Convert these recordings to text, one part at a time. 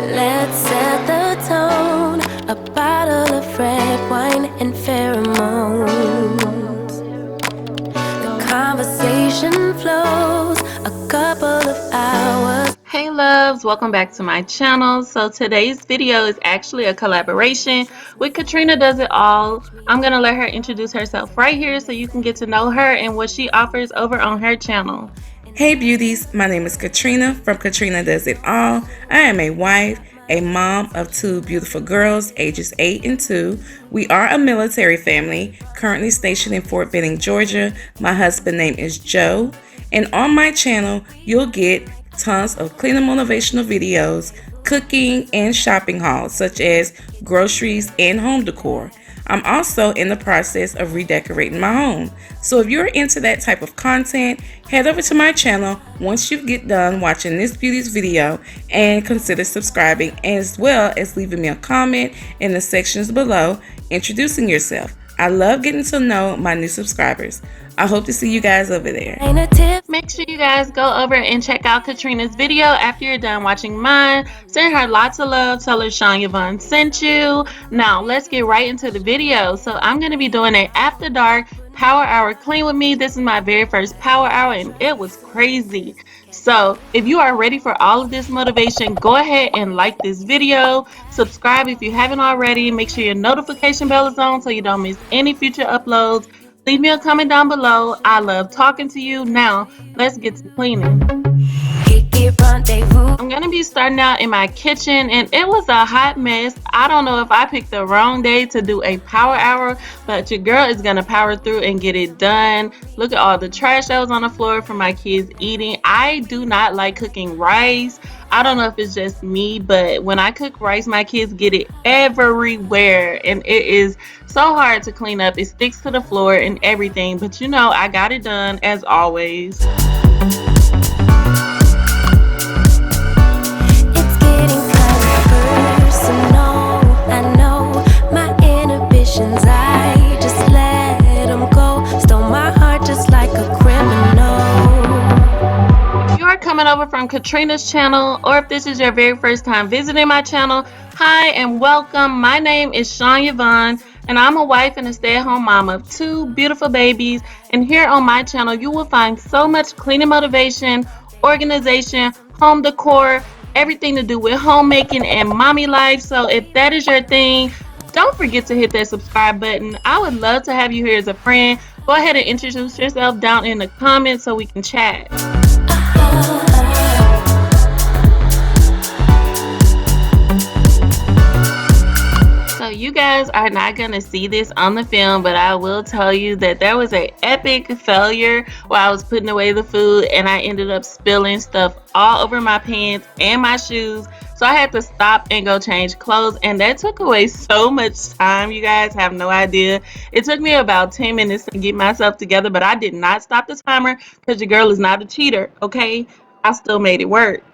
Let's set the tone. A bottle of red wine and pheromones. The conversation flows a couple of hours. Hey loves, welcome back to my channel. So today's video is actually a collaboration with Katrina Does It All. I'm gonna let her introduce herself right here so you can get to know her and what she offers over on her channel. Hey beauties, my name is Katrina from Katrina Does It All. I am a wife, a mom of two beautiful girls, ages 8 and 2. We are a military family, currently stationed in Fort Benning, Georgia. My husband's name is Joe. And on my channel, you'll get tons of cleaning motivational videos, cooking, and shopping hauls, such as groceries and home decor. I'm also in the process of redecorating my home. So if you're into that type of content, head over to my channel once you get done watching this beauty's video and consider subscribing, as well as leaving me a comment in the sections below introducing yourself. I love getting to know my new subscribers. I hope to see you guys over there. Make sure you guys go over and check out Katrina's video after you're done watching mine. Send her lots of love. Tell her Sean Yvonne sent you. Now let's get right into the video. So I'm going to be doing an after dark power hour clean with me. This is my very first power hour and it was crazy. So if you are ready for all of this motivation, go ahead and like this video. Subscribe if you haven't already. Make sure your notification bell is on so you don't miss any future uploads. Leave me a comment down below. I love talking to you. Now, let's get to cleaning. I'm going to be starting out in my kitchen, and it was a hot mess. I don't know if I picked the wrong day to do a power hour, but your girl is going to power through and get it done. Look at all the trash that was on the floor from my kids eating. I do not like cooking rice. I don't know if it's just me, but when I cook rice, my kids get it everywhere, and it is so hard to clean up. It sticks to the floor and everything, but you know, I got it done as always. It's getting kind of personal. I know my inhibitions, I just let them go. Stole my heart just like a criminal. If you are coming over from Katrina's channel, or if this is your very first time visiting my channel, hi and welcome. My name is Sean Yvonne, and I'm a wife and a stay-at-home mom of 2 beautiful babies. And here on my channel, you will find so much cleaning motivation, organization, home decor, everything to do with homemaking and mommy life. So if that is your thing, don't forget to hit that subscribe button. I would love to have you here as a friend. Go ahead and introduce yourself down in the comments so we can chat. So you guys are not going to see this on the film, but I will tell you that there was an epic failure while I was putting away the food, and I ended up spilling stuff all over my pants and my shoes. So I had to stop and go change clothes, and that took away so much time. You guys have no idea. It took me about 10 minutes to get myself together, but I did not stop the timer because your girl is not a cheater, okay? I still made it work.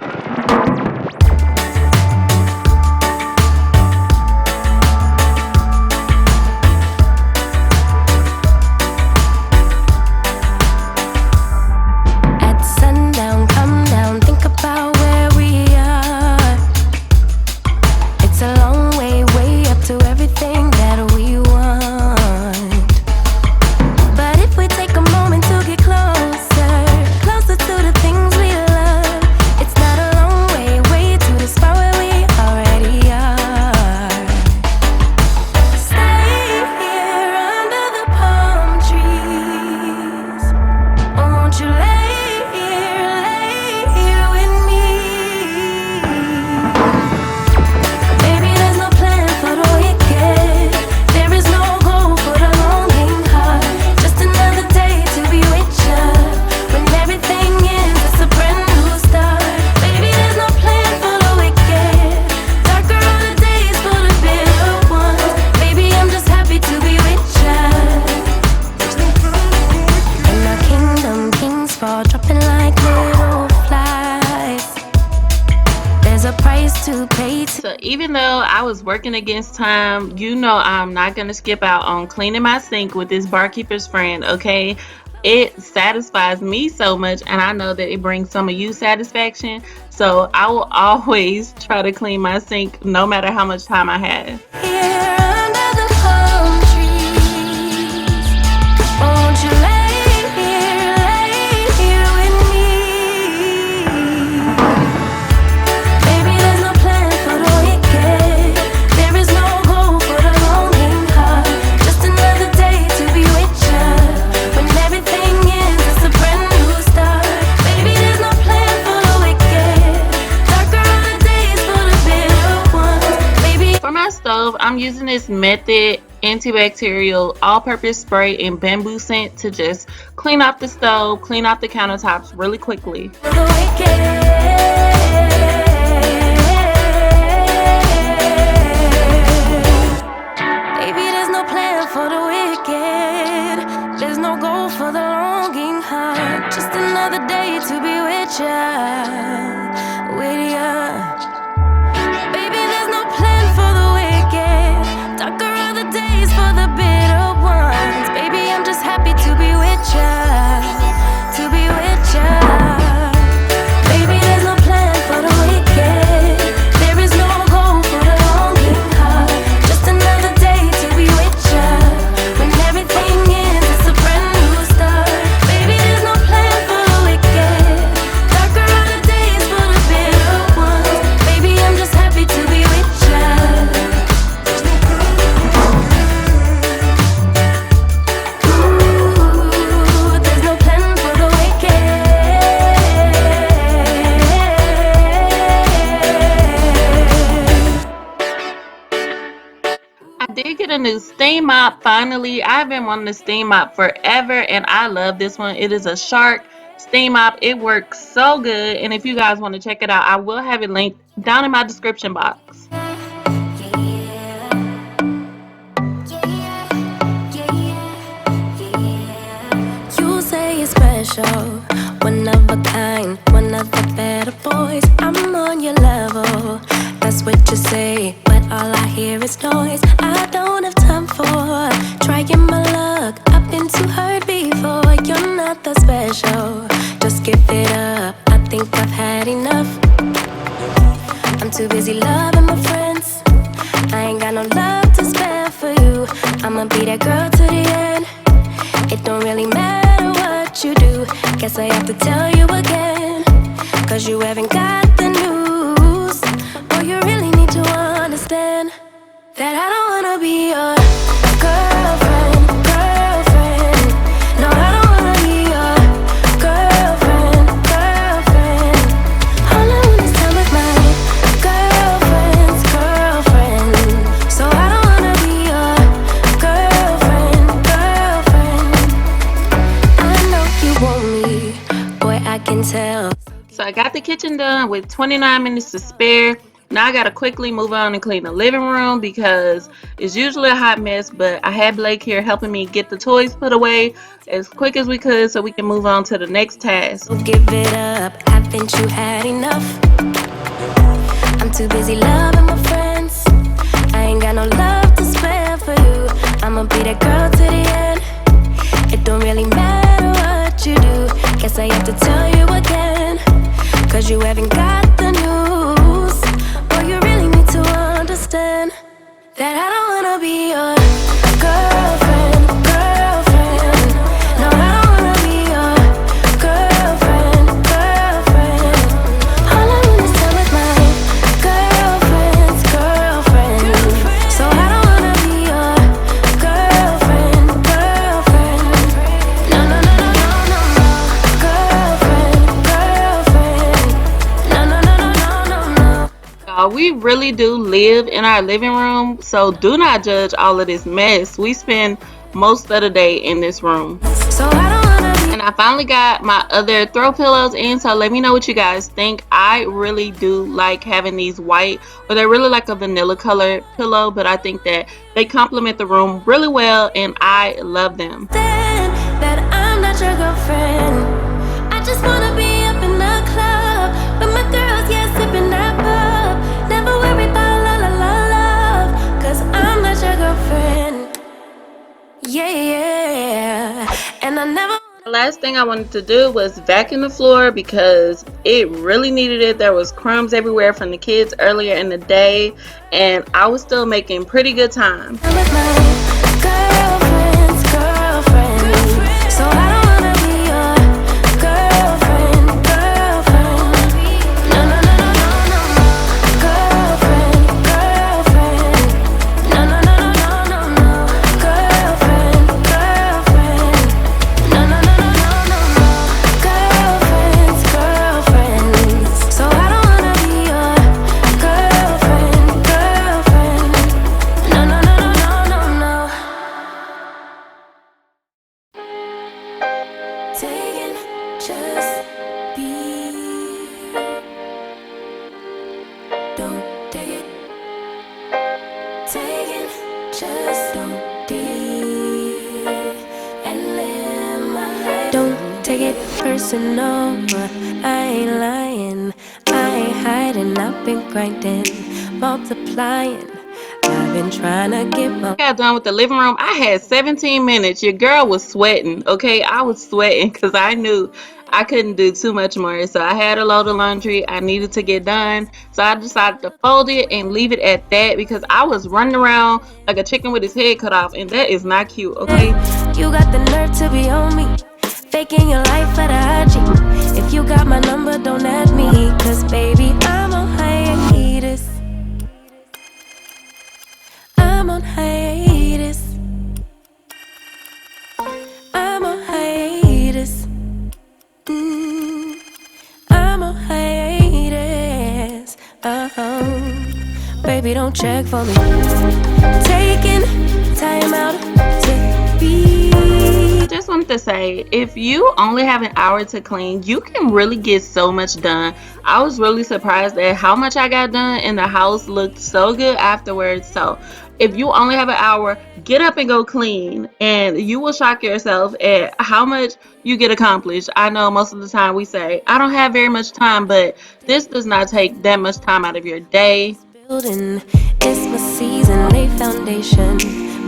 So even though I was working against time, you know I'm not going to skip out on cleaning my sink with this barkeeper's friend, okay? it satisfies me so much, and I know that it brings some of you satisfaction. So I will always try to clean my sink no matter how much time I have. Here under the palm trees, won't you lay here with me? Baby, there's no plan for the wicked. There is no goal for the longing heart. Just another day to be with ya. When everything ends, it's a brand new start. Baby, there's no plan for the wicked. Darker are the days for the bitter ones. Baby. For my stove, I'm using this Method antibacterial all-purpose spray and bamboo scent to just clean off the stove, clean off the countertops really quickly. For the wicked. Baby, there's no plan for the wicked. There's no goal for the longing heart. Just another day to be with ya, with ya. Baby, there's no plan for the wicked. Darker are the days for the bitter ones. Baby, I'm just happy to be with ya, to be with ya. Baby, there's no plan for the wicked. There is no goal for the longing heart. Just another day to be with ya. When everything ends, it's a brand new start. Baby, there's no plan for the wicked. Darker are the days for the bitter ones. Baby, I'm just happy to be with ya. Ooh, there's no plan for the wicked. I did get a new Steam Mop finally. I've been wanting a Steam Mop forever, and I love this one. It is a Shark Steam Mop. It works so good, and if you guys want to check it out, I will have it linked down in my description box. You say you're special, one of a kind, one of the better boys. I'm on your level, that's what you say, but all I hear is noise. I don't have time for trying my luck. I've been too hurt before. You're not that special, just give it up. I think I've had enough. I'm too busy loving my friends. I ain't got no love to spare for you. I'ma be that girl to the end. It don't really matter what you do. Guess I have to tell you again, 'cause you haven't got the news. Boy, you really need to understand that I don't wanna be your girlfriend, girlfriend. No, I don't wanna be your girlfriend, girlfriend. All I want is time with my girlfriend's girlfriend. So I don't wanna be your girlfriend, girlfriend. I know you want me, boy, I can tell. So I got the kitchen done with 29 minutes to spare. Now I gotta quickly move on and clean the living room because it's usually a hot mess, but I had Blake here helping me get the toys put away as quick as we could so we can move on to the next task. So give it up, haven't you had enough? I'm too busy loving my friends. I ain't got no love to spare for you. I'ma be that girl to the end. It don't really matter what you do. Guess I have to tell you again, 'cause you haven't got the news. Boy, you really need to understand that I don't wanna be your girlfriend, girlfriend. No, I don't wanna be your girlfriend, girlfriend. All I want is time with my girlfriend's girlfriend. So I don't wanna be your girlfriend, girlfriend. No, no, no, no, no, no, no. Girlfriend, girlfriend. No, no, no, no, no, no, no. We really do live in our living room, so do not judge all of this mess. We spend most of the day in this room. So I don't wanna be. And I finally got my other throw pillows in, so let me know what you guys think. I really do like having these white, or they're really like a vanilla color pillow, but I think that they complement the room really well, and I love them. That I'm not your girlfriend. I just wanna be up in the club with my girls, yeah, sipping that pub. Never worry about la la la love, 'cause I'm not your girlfriend. Yeah, yeah. And I never The last thing I wanted to do was vacuum the floor because it really needed it. There was crumbs everywhere from the kids earlier in the day, and I was still making pretty good time. I'm with my girlfriend's girlfriend, so I don't wanna be your girlfriend. No, no, no, no, no, no, girlfriend. No, no, no, no, no, no, girlfriend. No, no, no, no, no, no, girlfriend's girlfriend. So I don't wanna be your girlfriend. No, no, no, no, no, no, no. Taking just be. Don't take it. Taking just don't be. And live my life. Don't take it personal. I ain't lying. I ain't hiding. I've been grinding, multiplying. I've been trying to get my. Got done with the living room. I had 17 minutes. Your girl was sweating. Okay, I was sweating because I knew I couldn't do too much more. So I had a load of laundry I needed to get done. So I decided to fold it and leave it at that because I was running around like a chicken with his head cut off, and that is not cute. Okay. You got the nerve to be on me, faking your life for the IG. If you got my number, don't add me, cause baby, I'm on hiatus. I'm on hiatus. I'm on hiatus. I'm on hiatus. Baby, don't check for me. Taking time out to be. Just wanted to say, if you only have an hour to clean, you can really get so much done. I was really surprised at how much I got done, and the house looked so good afterwards. So if you only have an hour, get up and go clean, and you will shock yourself at how much you get accomplished. I know most of the time we say, I don't have very much time, but this does not take that much time out of your day. Building, it's my season, lay foundation,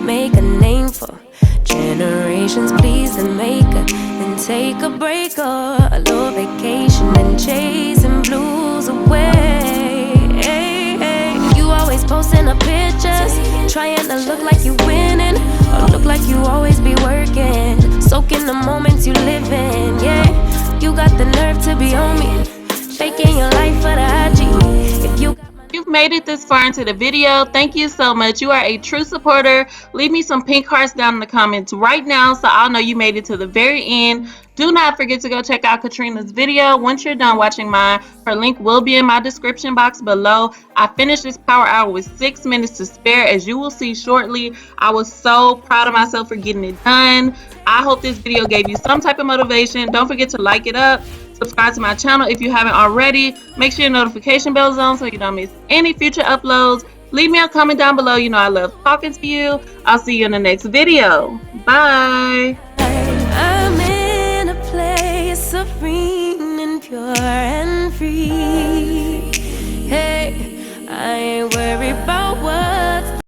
make a name for generations, please, and make a, and take a break or a little vacation and chasing blues away. Hey, hey. You always posting up pictures, trying to look like you winning, or look like you always be working, soaking the moments you live in. Yeah, you got the nerve to be on me, faking your life for the IG. If you You've made it this far into the video. Thank you so much. You are a true supporter. Leave me some pink hearts down in the comments right now so I'll know you made it to the very end. Do not forget to go check out Katrina's video once you're done watching mine. Her link will be in my description box below. I finished this power hour with 6 minutes to spare, as you will see shortly. I was so proud of myself for getting it done. I hope this video gave you some type of motivation. Don't forget to like it up. Subscribe to my channel if you haven't already. Make sure your notification bell is on so you don't miss any future uploads. Leave me a comment down below. You know I love talking to you. I'll see you in the next video. Bye. I'm in a place serene and pure and free. Hey, I ain't worried